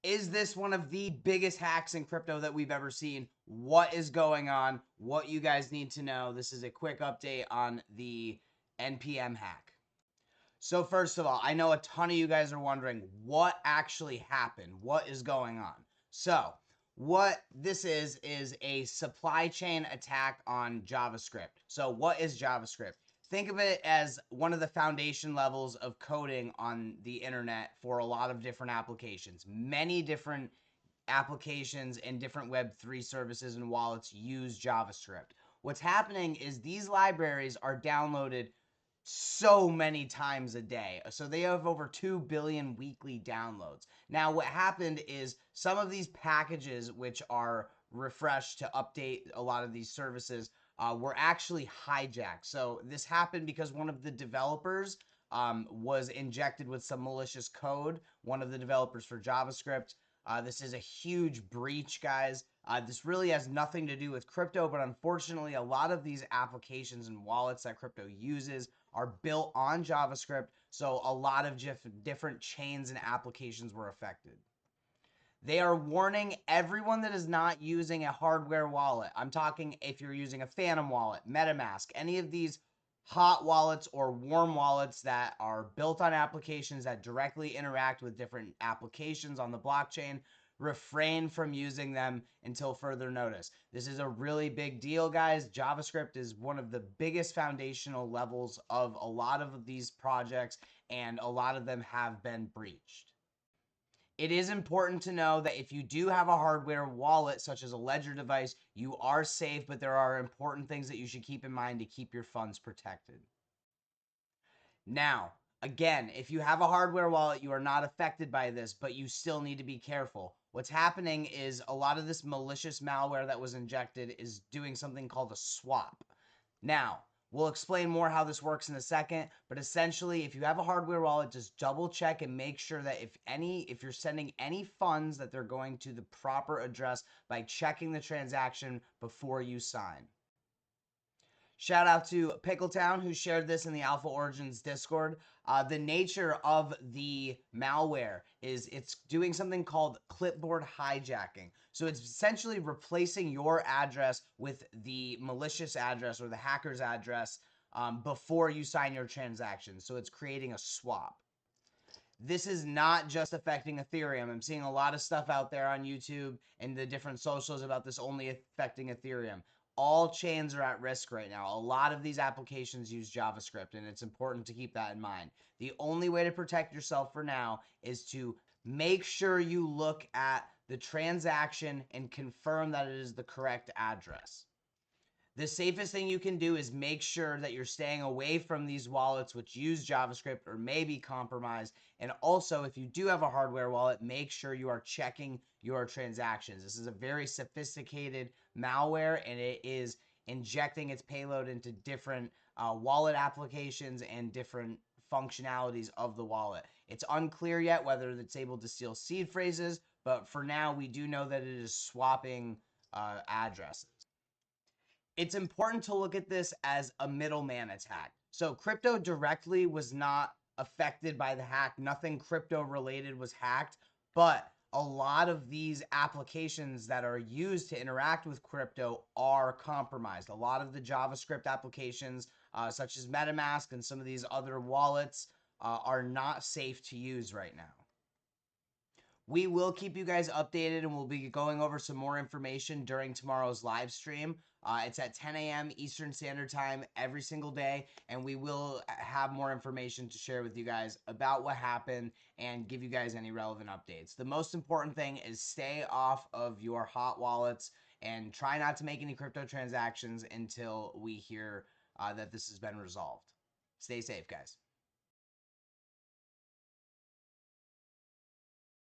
Is this one of the biggest hacks in crypto that we've ever seen? What is going on? What you guys need to know. This is a quick update on the NPM hack. So first of all, I know a ton of you guys are wondering what actually happened. What is going on? So what this is a supply chain attack on JavaScript. So what is JavaScript? Think of it as one of the foundation levels of coding on the internet for a lot of different applications. Many different applications and different Web3 services and wallets use JavaScript. What's happening is these libraries are downloaded so many times a day. So they have over 2 billion weekly downloads. Now, what happened is some of these packages, which are refreshed to update a lot of these services, were actually hijacked. So this happened because one of the developers was injected with some malicious code, one of the developers for JavaScript. This is a huge breach, guys. This really has nothing to do with crypto, but unfortunately, a lot of these applications and wallets that crypto uses are built on JavaScript, so a lot of different chains and applications were affected. They are warning everyone that is not using a hardware wallet. I'm talking if you're using a Phantom wallet, MetaMask, any of these hot wallets or warm wallets that are built on applications that directly interact with different applications on the blockchain, refrain from using them until further notice. This is a really big deal, guys. JavaScript is one of the biggest foundational levels of a lot of these projects, and a lot of them have been breached. It is important to know that if you do have a hardware wallet, such as a Ledger device, you are safe, but there are important things that you should keep in mind to keep your funds protected. Now, again, if you have a hardware wallet, you are not affected by this, but you still need to be careful. What's happening is a lot of this malicious malware that was injected is doing something called a swap. Now, we'll explain more how this works in a second, but essentially, if you have a hardware wallet, just double check and make sure that if you're sending any funds, that they're going to the proper address by checking the transaction before you sign. Shout out to Pickletown, who shared this in the Alpha Origins Discord. The nature of the malware is it's doing something called clipboard hijacking. So it's essentially replacing your address with the malicious address or the hacker's address before you sign your transaction. So it's creating a swap. This is not just affecting Ethereum. I'm seeing a lot of stuff out there on YouTube and the different socials about this only affecting Ethereum. All chains are at risk right now. A lot of these applications use JavaScript, and it's important to keep that in mind. The only way to protect yourself for now is to make sure you look at the transaction and confirm that it is the correct address. The safest thing you can do is make sure that you're staying away from these wallets which use JavaScript or may be compromised. And also, if you do have a hardware wallet, make sure you are checking your transactions. This is a very sophisticated malware, and it is injecting its payload into different wallet applications and different functionalities of the wallet. It's unclear yet whether it's able to steal seed phrases, but for now, we do know that it is swapping addresses. It's important to look at this as a middleman attack. So crypto directly was not affected by the hack. Nothing crypto related was hacked, but a lot of these applications that are used to interact with crypto are compromised. A lot of the JavaScript applications, such as MetaMask and some of these other wallets, are not safe to use right now. We will keep you guys updated, and we'll be going over some more information during tomorrow's live stream. It's at 10 a.m. Eastern Standard Time every single day, and we will have more information to share with you guys about what happened and give you guys any relevant updates. The most important thing is stay off of your hot wallets and try not to make any crypto transactions until we hear that this has been resolved. Stay safe, guys.